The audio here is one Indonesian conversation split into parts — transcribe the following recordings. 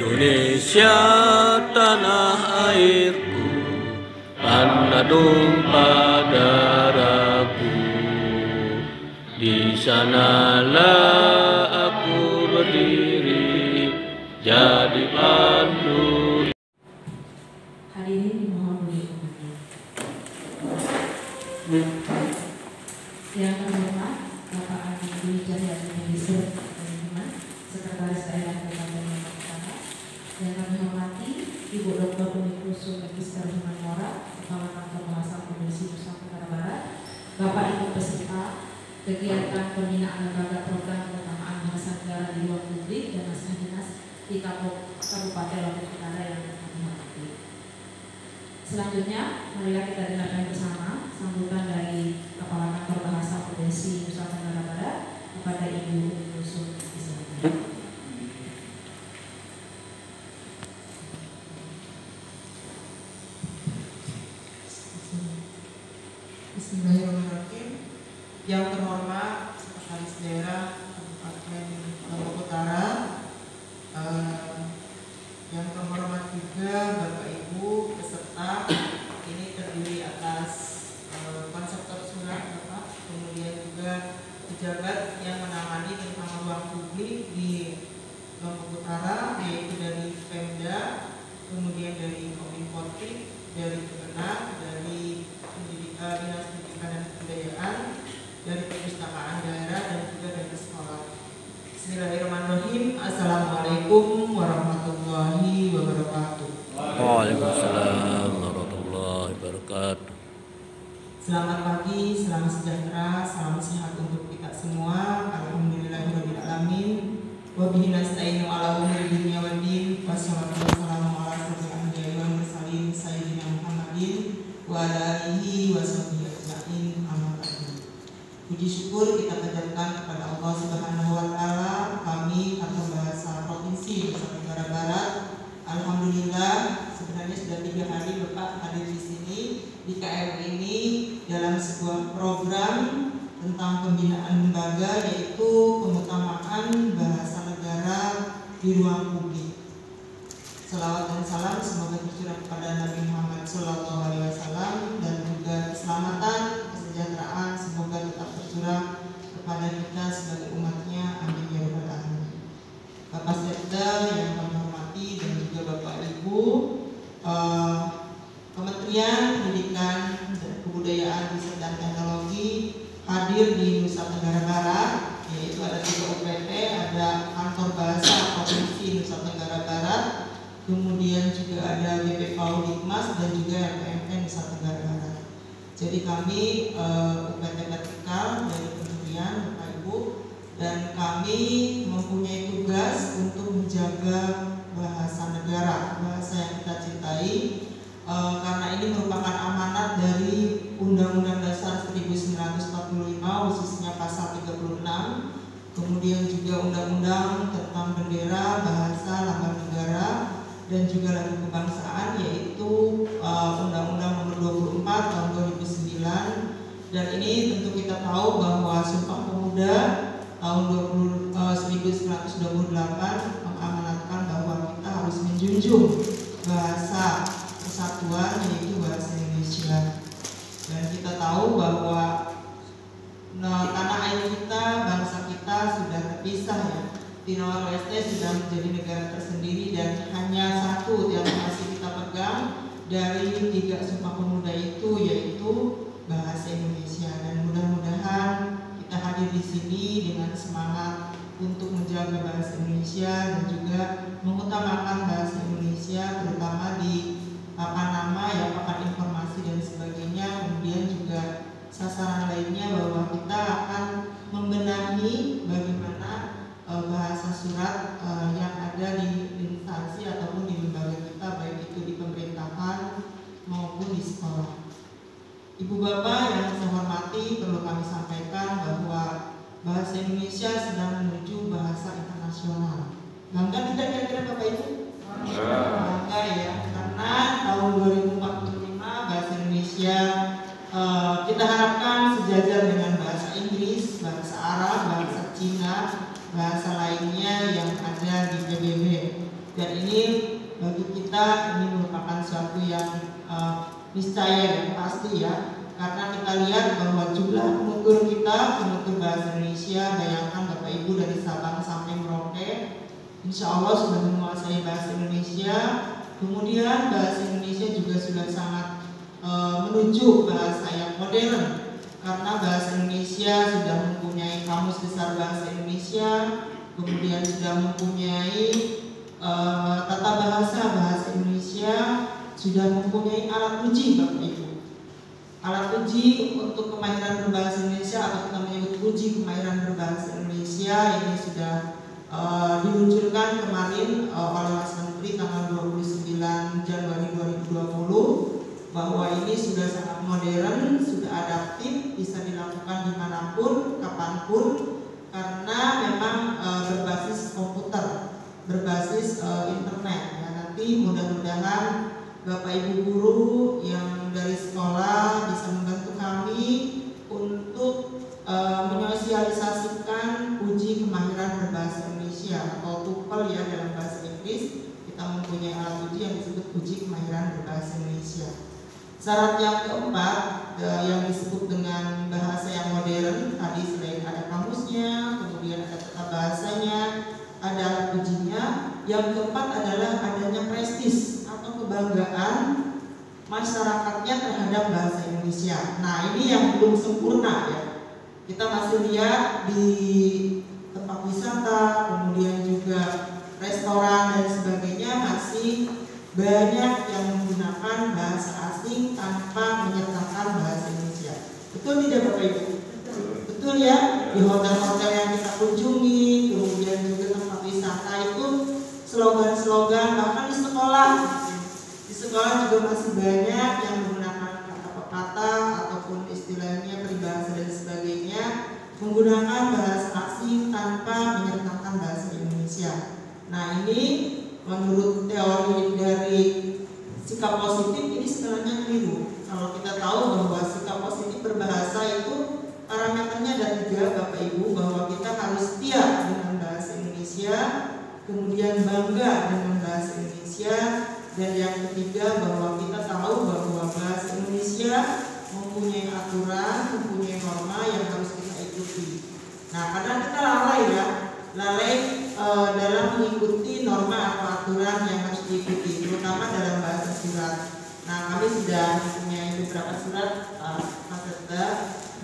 Indonesia tanah airku, tanah tumpah darahku. Di sanalah aku berdiri, jadi pandu. Hadirin dimohon berkenan. Yang terhormat Bapak Andi Dwi Cahyadi Minister Lingkungan, Sekretaris Daerah Kabupaten Lombok Utara. Yang kami hormati Ibu Dr. Umi Kusum Magister Himangora, Kepala Kantor Bahasa Provinsi Nusa Tenggara Barat, Bapak Ibu peserta kegiatan pembinaan lembaga program keutamaan bahasa negara di ruang publik dan naskah dinas di Kabupaten Lombok Utara yang kami hormati. Selanjutnya, marilah kita dengarkan bersama sambutan dari Kepala Kantor Bahasa Provinsi Nusa Tenggara Barat kepada Ibu Umi Kusum. Bismillahirrahmanirrahim. Yang terhormat Sekretaris Daerah Kabupaten Lombok Utara, yang terhormat juga Bapak Ibu peserta, ini terdiri atas konseptor surat Bapak, kemudian juga pejabat yang menangani tentang ruang publik di Lombok Utara, yaitu dari Pemda, kemudian dari Kominfo, dari Kemenag, dari Dinas Pendidikan dan Kebudayaan, dari perpustakaan daerah, dan juga dari sekolah. Bismillahirrahmanirrahim. Assalamualaikum warahmatullahi wabarakatuh. Waalaikumsalam warahmatullahi wabarakatuh. Selamat pagi, salam sejahtera, salam sehat untuk kita semua. Alhamdulillahirabbil alamin. Wa bihi nasta'inu ala umuri dunya waddin. Wassalatu wassalamu ala asyrofil anbiya'i wal mursalin sayyidina Muhammadin wa ala alihi wa sahbihi ajma'in. Amma ba'du. Puji syukur kita panjatkan kepada Allah Subhanahu wa taala. Kami Kantor Bahasa Provinsi Nusa Tenggara Barat, alhamdulillah sebenarnya sudah 3 hari Bapak hadir di sini di KM ini dalam sebuah program tentang pembinaan lembaga, yaitu pengutamaan bahasa negara di ruang publik. Selawat dan salam semoga tercurah kepada Nabi Muhammad SAW, dan juga keselamatan, kesejahteraan semoga tetap tercurah kepada kita sebagai umatnya. Amin ya rabbal alamin. Bapak Sekda yang kami hormati dan juga Bapak Ibu, Kementerian Pendidikan dan Kebudayaan, Riset dan Teknologi hadir di Nusa Tenggara Barat, yaitu ada 3 UPT, ada Kantor Bahasa Provinsi Nusa Tenggara Barat, kemudian juga ada BP PAUD Dikmas, dan juga RPMK Nusa Tenggara Barat. Jadi kami UPT vertikal dari Kementerian, Bapak Ibu, dan kami mempunyai tugas untuk menjaga bahasa negara, bahasa yang kita cintai, karena ini merupakan amanat dari Undang-Undang Dasar 1945, khususnya pasal 36, kemudian juga Undang-Undang tentang bendera, bahasa, lambang negara, dan juga lagu kebangsaan, yaitu Undang-Undang Nomor 24 Tahun 2009. Dan ini tentu kita tahu bahwa Sumpah Pemuda tahun 1928 mengamanatkan bahwa kita harus menjunjung bahasa persatuan, yaitu bahasa Indonesia. Dan kita tahu bahwa tanah air kita, bangsa kita sudah terpisah ya. Timor Leste sudah menjadi negara tersendiri, dan hanya satu yang masih kita pegang dari 3 Sumpah Pemuda itu, yaitu bahasa Indonesia. Dan mudah-mudahan kita hadir di sini dengan semangat untuk menjaga bahasa Indonesia dan juga mengutamakan bahasa Indonesia, terutama di papan nama, ya, papan informasi dan sebagainya. Kemudian juga sasaran lainnya bahwa kita akan membenahi bagaimana bahasa surat yang ada di instansi ataupun di lembaga kita, baik itu di pemerintahan maupun di sekolah. Ibu Bapak yang saya hormati, perlu kami sampaikan bahwa bahasa Indonesia sedang menuju bahasa internasional. Bangga tidak kira-kira Bapak Ibu? Bangga ya, karena tahun 2045 bahasa Indonesia kita harapkan sejajar dengan bahasa Inggris, bahasa Arab, bahasa Cina, bahasa lainnya yang ada di PBB. Dan ini Indonesia ini merupakan suatu yang niscaya dan pasti ya, karena kita lihat bahwa jumlah penutur kita, penutur bahasa Indonesia, bayangkan Bapak Ibu dari Sabang sampai Merauke, insya Allah sudah menguasai bahasa Indonesia. Kemudian bahasa Indonesia juga sudah sangat menuju bahasa yang modern, karena bahasa Indonesia sudah mempunyai kamus besar bahasa Indonesia, kemudian sudah mempunyai tata bahasa bahasa Indonesia, sudah mempunyai alat uji Bapak Ibu. Alat uji untuk kemahiran berbahasa Indonesia atau kita menyebut uji kemahiran berbahasa Indonesia ini sudah diluncurkan kemarin oleh Mas Menteri tanggal 29 Januari 2020, bahwa ini sudah sangat modern, sudah adaptif, bisa dilakukan dimanapun, kapanpun, karena memang berbasis komputer, berbasis internet. Ya, nanti mudah-mudahan Bapak Ibu guru yang dari sekolah bisa membantu kami untuk menyosialisasikan uji kemahiran berbahasa Indonesia atau TOEFL ya dalam bahasa Inggris. Kita mempunyai alat uji yang disebut uji kemahiran berbahasa Indonesia. Syarat yang keempat yang disebut dengan bahasa yang modern tadi, selain ada kamusnya, kemudian ada tata bahasanya, ada alat ujinya. Yang keempat adalah adanya prestis atau kebanggaan masyarakatnya terhadap bahasa Indonesia. Nah, ini yang belum sempurna ya. Kita masih lihat di tempat wisata, kemudian juga restoran dan sebagainya, masih banyak yang menggunakan bahasa asing tanpa menyertakan bahasa Indonesia. Betul tidak Bapak Ibu? Betul ya. Di hotel-hotel yang kita kunjungi, kemudian juga tempat wisata itu slogan-slogan, bahkan di sekolah juga masih banyak yang menggunakan kata pepatah ataupun istilahnya peribahasa dan sebagainya, menggunakan bahasa asing tanpa menyertakan bahasa Indonesia. Nah, ini menurut teori dari sikap positif ini sebenarnya keliru. Kalau kita tahu bahwa sikap positif berbahasa itu parameternya ada 3 Bapak Ibu, bahwa kita harus setia dengan bahasa Indonesia, kemudian bangga dengan bahasa Indonesia, dan yang ketiga bahwa kita tahu bahwa bahasa Indonesia mempunyai aturan, mempunyai norma yang harus kita ikuti. Nah, kadang kita lalai dalam mengikuti norma atau aturan yang harus diikuti, terutama dalam bahasa surat. Nah, kami sudah mempunyai beberapa surat Mas Setda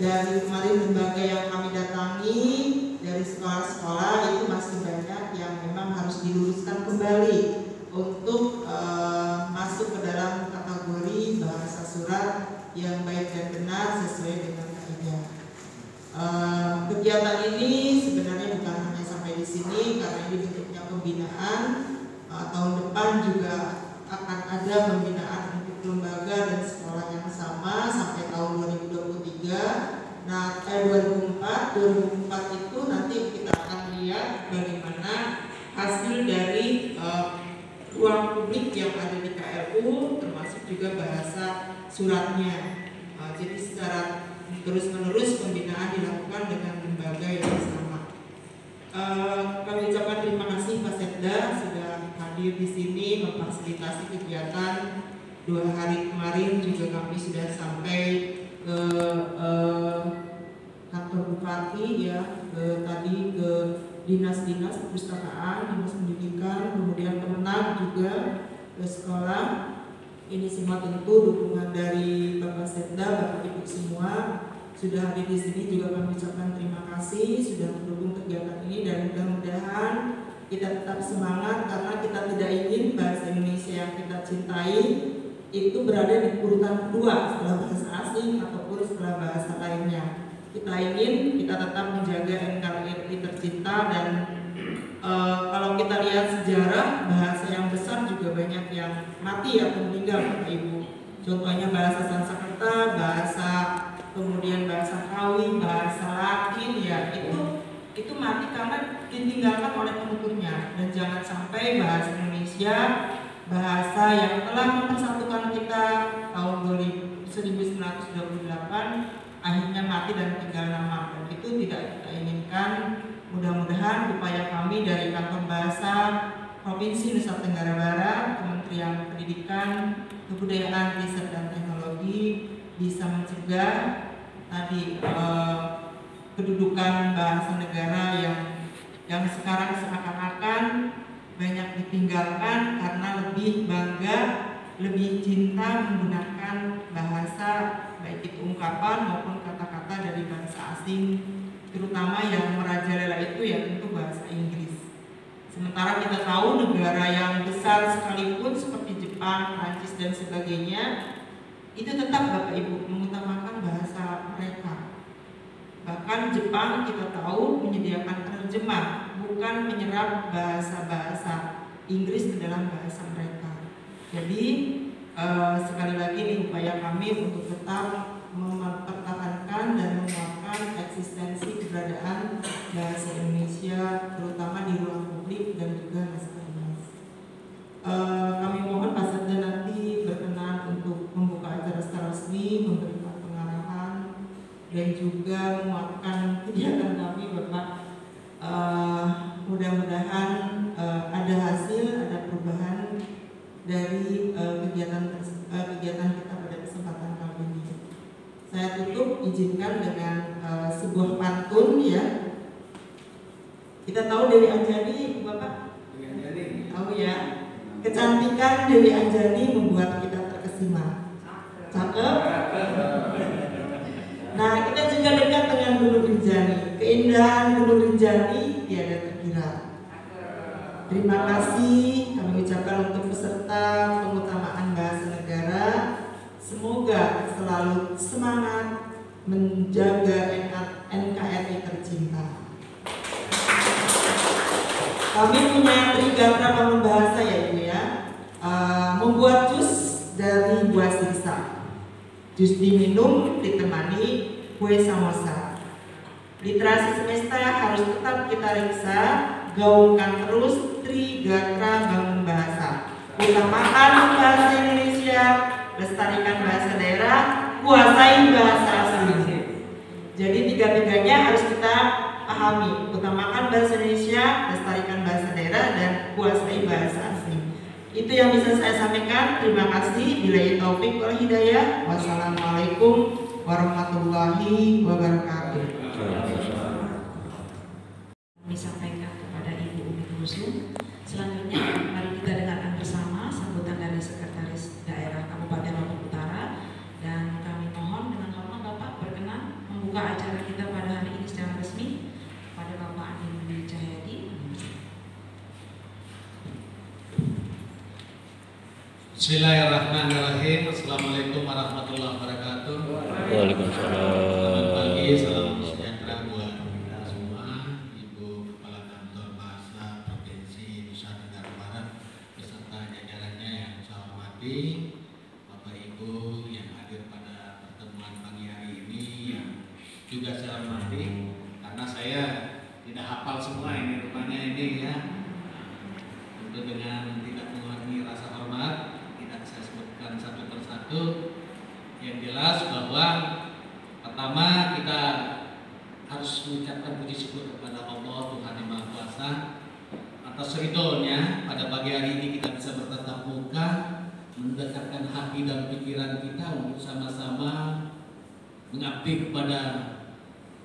dari kemarin lembaga yang kami datangi dari sekolah-sekolah, itu masih banyak yang memang harus diluruskan kembali untuk masuk ke dalam kategori bahasa surat yang baik dan benar sesuai dengan kaidah. Kegiatan ini sebenarnya bukan hanya sampai di sini, karena ini bentuknya pembinaan. Tahun depan juga akan ada pembinaan untuk lembaga dan sekolah yang sama sampai tahun 2023. Nah, 2004 itu nanti kita akan lihat bagaimana hasil dari ruang publik yang ada di KLU, termasuk juga bahasa suratnya. Jadi secara terus-menerus pembinaan dilakukan dengan lembaga yang sama. Kami ucapkan terima kasih Pak Setda sudah hadir di sini memfasilitasi kegiatan 2 hari kemarin. Juga kami sudah sampai ke kantor Bupati ya, tadi ke dinas-dinas perpustakaan, dinas pendidikan, kemudian Kemenag juga ke sekolah. Ini semua tentu dukungan dari Bapak Setda, Bapak Ibu semua sudah hadir di sini. Juga kami ucapkan terima kasih sudah mendukung kegiatan ini, dan mudah-mudahan kita tetap semangat, karena kita tidak ingin bahasa Indonesia yang kita cintai itu berada di urutan kedua setelah bahasa asing ataupun setelah bahasa lainnya. Kita ingin kita tetap menjaga NKRI tercinta, dan kalau kita lihat sejarah bahasa yang besar juga banyak yang mati atau meninggal Bapak Ibu. Contohnya bahasa Sanskerta, bahasa kemudian bahasa Kawi, bahasa Latin ya, itu mati karena ditinggalkan oleh penuturnya. Dan jangan sampai bahasa Indonesia, bahasa yang telah mempersatukan kita tahun 1928 akhirnya mati dan tinggal nama, dan itu tidak kita inginkan. Mudah-mudahan upaya kami dari Kantor Bahasa Provinsi Nusa Tenggara Barat, Kementerian Pendidikan, Kebudayaan, Riset dan Teknologi bisa mencegah tadi kedudukan bahasa negara yang sekarang seakan-akan banyak ditinggalkan karena lebih bangga, lebih cinta menggunakan bahasa baik itu ungkapan maupun kata-kata dari bahasa asing, terutama yang merajalela itu ya tentu bahasa Inggris. Sementara kita tahu negara yang besar sekalipun seperti Jepang, Prancis dan sebagainya itu tetap Bapak Ibu mengutamakan bahasa mereka. Bahkan Jepang kita tahu menyediakan penerjemah, bukan menyerap bahasa-bahasa Inggris ke dalam bahasa mereka. Jadi sekali lagi ini upaya kami untuk tetap mempertahankan dan menguatkan eksistensi keberadaan bahasa Indonesia terutama di ruang publik dan juga masyarakat. Kami mohon Pak Sekda nanti berkenan untuk membuka acara secara resmi, memberikan pengarahan dan juga menguatkan kegiatan kami Bapak. Mudah-mudahan ada hasil, ada perubahan dari kegiatan kita pada kesempatan kali ini. Saya tutup izinkan dengan sebuah pantun ya. Kita tahu Dewi Anjani, Bapak? Dewi Anjani. Tahu ya. Kecantikan Dewi Anjani membuat kita terkesima. Cakep? Nah, kita juga dekat dengan Gunung Rinjani. Keindahan Gunung Rinjani tiada terkira. Terima kasih kami ucapkan untuk peserta pengutamaan bahasa negara. Semoga selalu semangat menjaga NKRI tercinta. Kami punya trigatra bangun bahasa ya Ibu ya. Membuat jus dari buah sirsa. Jus diminum ditemani kue samosa. Literasi semesta harus tetap kita riksa, gaungkan terus trigatra bangun bahasa. Utamakan bahasa Indonesia, lestarikan bahasa daerah, kuasai bahasa asli. Jadi tiga-tiganya harus kita pahami. Utamakan bahasa Indonesia, lestarikan bahasa daerah, dan kuasai bahasa asli. Itu yang bisa saya sampaikan. Terima kasih. Billahi taufik wal hidayah. Wassalamualaikum warahmatullahi wabarakatuh. Kami sampaikan kepada Ibu Umi Kulsum. Selanjutnya mari kita dengarkan bersama sambutan dari Sekretaris Daerah Kabupaten Lombok Utara, dan kami mohon dengan hormat Bapak berkenan membuka acara kita pada hari ini secara resmi pada Bapak Andi Budi Cahyadi. Bismillahirrahmanirrahim. Assalamualaikum warahmatullahi wabarakatuh. Waalaikumsalam. Selamat pagi, salam sejahtera buat kita semua. Ibu Kepala Kantor Bahasa Provinsi Nusa Tenggara Barat beserta jajarannya yang saya hormati, Bapak Ibu yang hadir pada pertemuan pagi hari ini yang juga saya hormati, karena saya tidak hafal semua ini rupanya ini ya. Tentu dengan tidak mengurangi rasa hormat, saya sebutkan satu persatu. Yang jelas bahwa pertama kita harus mengucapkan puji syukur kepada Allah Tuhan Yang Maha Kuasa atas ridhonya pada pagi hari ini kita bisa bertatap muka, mendekatkan hati dan pikiran kita untuk sama-sama mengabdi kepada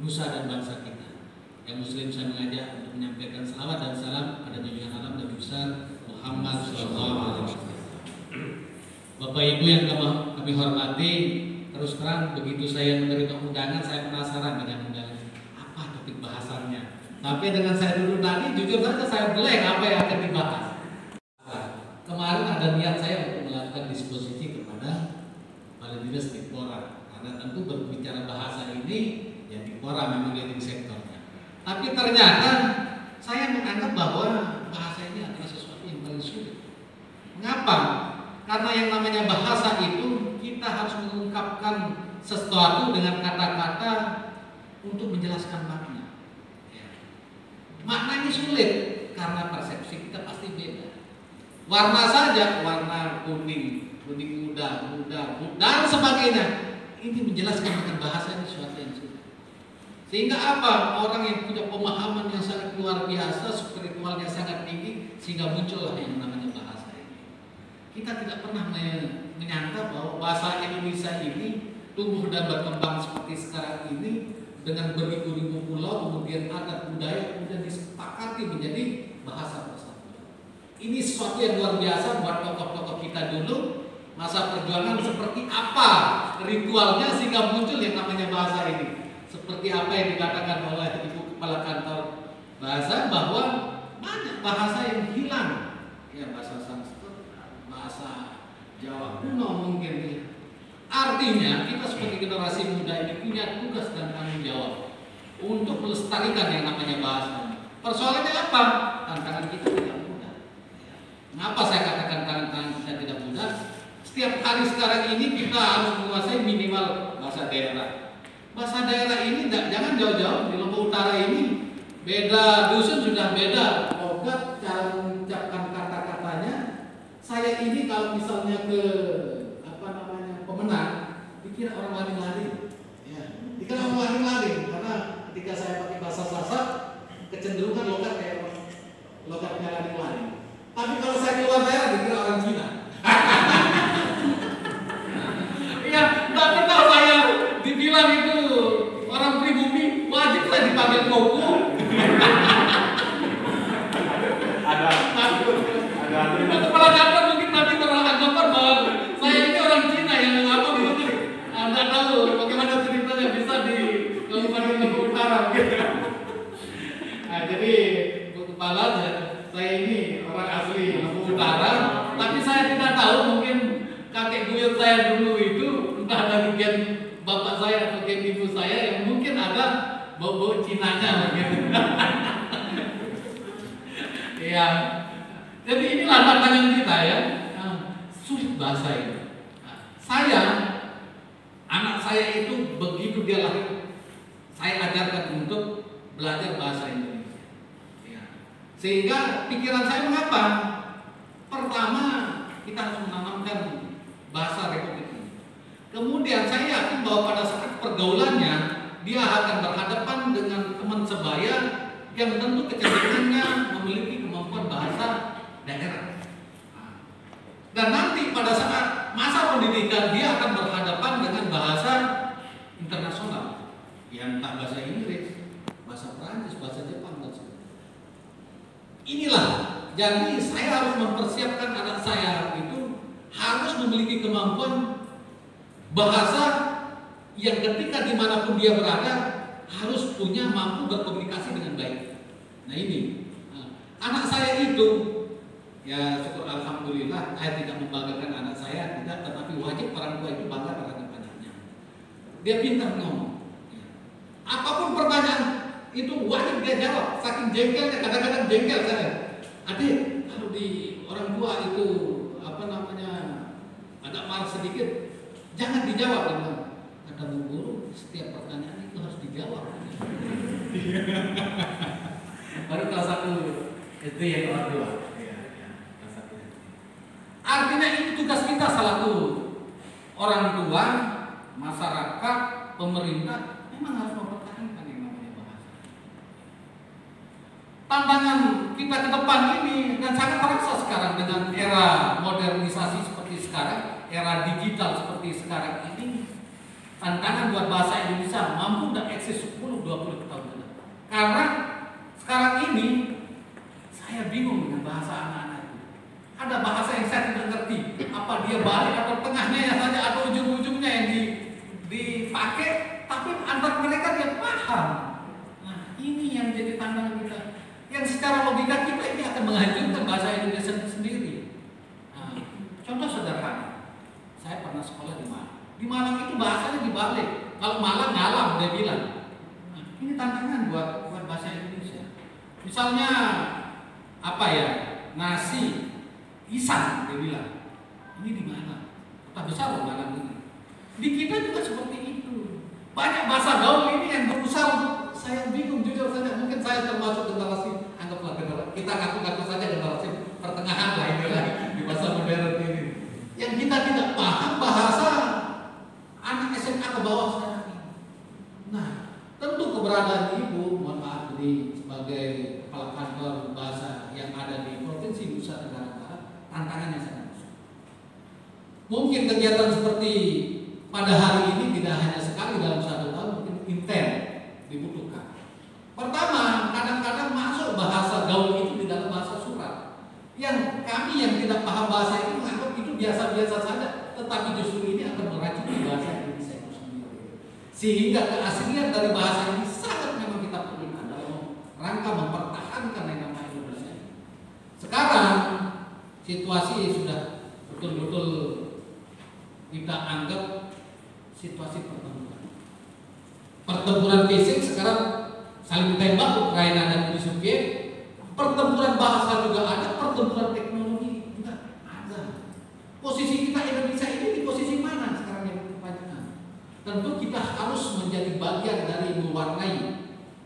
nusa dan bangsa kita. Yang Muslim saya mengajak untuk menyampaikan salawat dan salam pada junjungan alam Nabi besar Muhammad SAW. Bapak Ibu yang kami hormati, terus terang begitu saya menerima undangan, saya penasaran dengan undangan apa topik bahasannya. Tapi dengan saya dulu tadi, jujur saja saya blank apa yang akan dibahas. Kemarin ada niat saya untuk melakukan disposisi kepada Kepala Dinas Dikpora, karena tentu berbicara bahasa ini ya Dikpora memang leading sektornya. Tapi ternyata saya menganggap bahwa bahasa ini adalah sesuatu yang paling sulit. Mengapa? Karena yang namanya bahasa itu kita harus mengungkapkan sesuatu dengan kata-kata untuk menjelaskan makna. Ya. Maknanya sulit karena persepsi kita pasti beda. Warna saja, warna kuning, kuning muda, dan sebagainya. Ini menjelaskan dengan bahasa ini sesuatu yang sulit. Sehingga apa? Orang yang punya pemahaman yang sangat luar biasa, spiritualnya sangat tinggi, sehingga muncullah yang namanya bahasa ini. Kita tidak pernah menyangka bahwa bahasa Indonesia ini tumbuh dan berkembang seperti sekarang ini dengan beribu-ribu pulau, kemudian adat budaya, kemudian disepakati menjadi bahasa persatuan. Ini sesuatu yang luar biasa buat tokoh-tokoh kita dulu. Masa perjuangan seperti apa ritualnya sehingga muncul yang namanya bahasa ini. Seperti apa yang dikatakan oleh Ibu Kepala Kantor Bahasa, bahwa banyak bahasa yang hilang. Ya, bahasa Sanskerta, bahasa Jawa kuno mungkin ya. Artinya kita sebagai generasi muda ini punya tugas dan tanggung jawab untuk melestarikan yang namanya bahasa. Persoalannya apa? Tantangan kita tidak mudah. Mengapa saya katakan tantangan kita tidak mudah? Setiap hari sekarang ini kita harus menguasai minimal bahasa daerah. Bahasa daerah ini jangan jauh-jauh, di Lombok Utara ini beda dusun sudah beda logat, cara mengucapkan kata-katanya. Saya ini kalau misalnya ke Pemenang, dikira orang lari-lari, ya, dikira orang lari-lari karena ketika saya pakai bahasa Sasak kecenderungan logat kayak logatnya lari-lari. Tapi kalau saya keluar daerah dikira orang Cina. Ya, tapi kalau saya dibilang itu orang pribumi, wajib saya dipanggil koko. Ada kepala kantor mungkin nanti beranggapan bahwa saya ini orang Cina yang apa begitu. Anda tahu bagaimana ceritanya bisa di Kabupaten Lombok Utara gitu. Nah, jadi Bu Kepala, saya ini orang asli Lombok Utara, tapi saya tidak tahu mungkin kakek buyut saya dulu itu entah dari gen bapak saya atau gen ibu saya yang mungkin ada bau-bau Cinanya gitu. Ya, jadi inilah tantangan kita ya, sulit bahasa ini. Anak saya itu begitu dia lahir, saya ajarkan untuk belajar bahasa Indonesia. Ya. Sehingga pikiran saya mengapa? Pertama, kita harus menanamkan bahasa Republik ini. Kemudian saya yakin bahwa pada saat pergaulannya, dia akan berhadapan dengan teman sebaya yang tentu kecenderungannya memiliki kemampuan bahasa daerah. Dan nanti pada saat masa pendidikan dia akan berhadapan dengan bahasa internasional, yang tak bahasa Inggris, bahasa Perancis, bahasa Jepang dan sebagainya. Inilah, jadi saya harus mempersiapkan anak saya itu harus memiliki kemampuan bahasa yang ketika dimanapun dia berada harus punya mampu berkomunikasi dengan baik. Nah ini, anak saya itu, ya syukur alhamdulillah, saya tidak membanggakan anak saya, tidak, tetapi wajib orang tua itu bangga terhadap anaknya. Dia pintar ngomong. Apapun pertanyaan itu wajib dia jawab. Saking jengkelnya, kadang-kadang jengkel saya. Adik, kalau di orang tua itu agak marah sedikit, jangan dijawab. Dia bilang, kata Bu Guru, setiap pertanyaan itu harus dijawab. Baru kelas 1 itu yang kelas 2. Artinya ini tugas kita selaku orang tua, masyarakat, pemerintah memang harus mempertahankan yang namanya bahasa. Tantangan kita ke depan ini dan sangat terasa sekarang dengan era modernisasi seperti sekarang, era digital seperti sekarang ini, tantangan buat bahasa Indonesia mampu tidak eksis 10-20 tahun ke depan. Karena sekarang ini saya bingung dengan bahasa anak-anak. Ada bahasa yang saya tidak ngerti, apa dia balik atau tengahnya ya saja atau ujung-ujungnya yang dipakai, tapi antar mereka dia paham. Nah ini yang jadi tantangan kita, yang secara logika kita ini akan menghancurkan bahasa Indonesia sendiri. Nah, contoh sederhana, saya pernah sekolah di Malang. Di Malang itu bahasanya dibalik, kalau Malang ngalam dia bilang. Nah, ini tantangan buat bahasa Indonesia. Misalnya apa ya, nasi Isan, dia bilang, ini di mana? Kota besar loh Malang ini. Di kita juga seperti itu. Banyak bahasa gaul ini yang berusaha untuk, saya bingung jujur saja, mungkin saya termasuk generasi, anggaplah generasi, kita ngaku-ngaku saja generasi pertengahan lah ini lah, di masa modern ini. Yang kita tidak paham bahasa anak SMA ke bawah sekarang ini. Nah, tentu keberadaan tantangannya sangat besar. Mungkin kegiatan seperti pada hari ini tidak hanya sekali dalam 1 tahun, mungkin intens dibutuhkan. Pertama, kadang-kadang masuk bahasa gaul itu di dalam bahasa surat. Yang kami yang tidak paham bahasa itu menganggap itu biasa-biasa saja, tetapi justru ini akan meracuni bahasa Indonesia itu sendiri. Sehingga keaslian dari bahasa ini sangat memang kita perlukan dalam rangka mempertahankan yang namanya Indonesia. Sekarang situasi sudah betul-betul kita anggap situasi pertempuran. Pertempuran fisik sekarang saling tembak Ukraina dan Uni Soviet. Pertempuran bahasa juga ada, pertempuran teknologi juga ada. Posisi kita Indonesia ini di posisi mana sekarang yang kepanjangan? Tentu kita harus menjadi bagian dari mewarnai,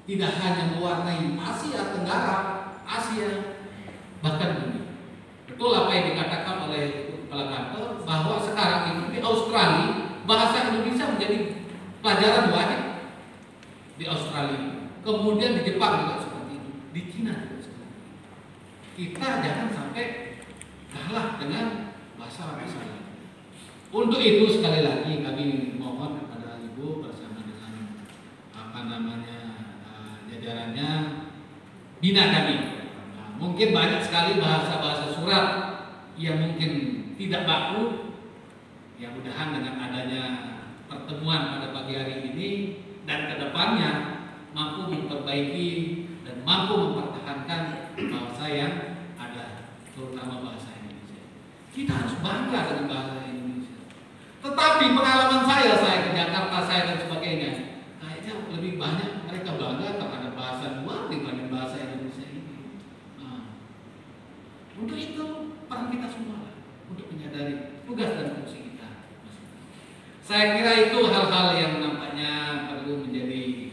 tidak hanya mewarnai Asia Tenggara, Asia, bahkan dunia. Betul apa yang dikatakan oleh kepala kantor bahwa sekarang ini di Australia bahasa Indonesia menjadi pelajaran wajib di Australia. Kemudian di Jepang juga seperti itu, di Cina juga seperti itu. Kita jangan sampai kalah dengan bahasa-bahasa lain. Untuk itu sekali lagi kami mohon kepada Ibu bersama dengan jajarannya bina kami. Mungkin banyak sekali bahasa-bahasa surat yang mungkin tidak baku. Ya mudahan dengan adanya pertemuan pada pagi hari ini dan kedepannya mampu memperbaiki dan mampu mempertahankan bahasa yang ada, terutama bahasa Indonesia. Kita harus bangga dengan bahasa Indonesia. Tetapi pengalaman saya ke Jakarta, saya dan sebagainya, kayaknya lebih banyak mereka bangga terhadap bahasa luar dibanding bahasa Indonesia ini. Untuk itu peran kita semua untuk menyadari tugas dan fungsi kita. Saya kira itu hal-hal yang nampaknya perlu menjadi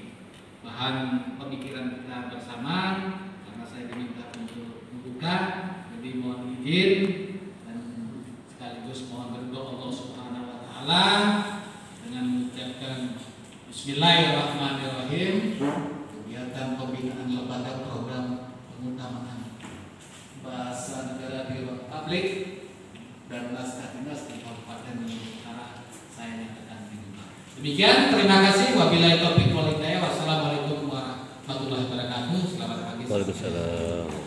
bahan pemikiran kita bersama, karena saya diminta untuk membuka, jadi mohon izin dan sekaligus mohon berdoa Allah Subhanahu wa taala dengan mengucapkan Bismillahirrahmanirrahim. Kegiatan pembinaan lembaga program pengutamaan bahasa negara di ruang publik dan naskah dinas di Kabupaten Utara saya nyatakan dibuka. Demikian, terima kasih. Wabillahi taufiq wal hidayah. Wassalamualaikum warahmatullahi wabarakatuh. Selamat pagi. Waalaikumsalam.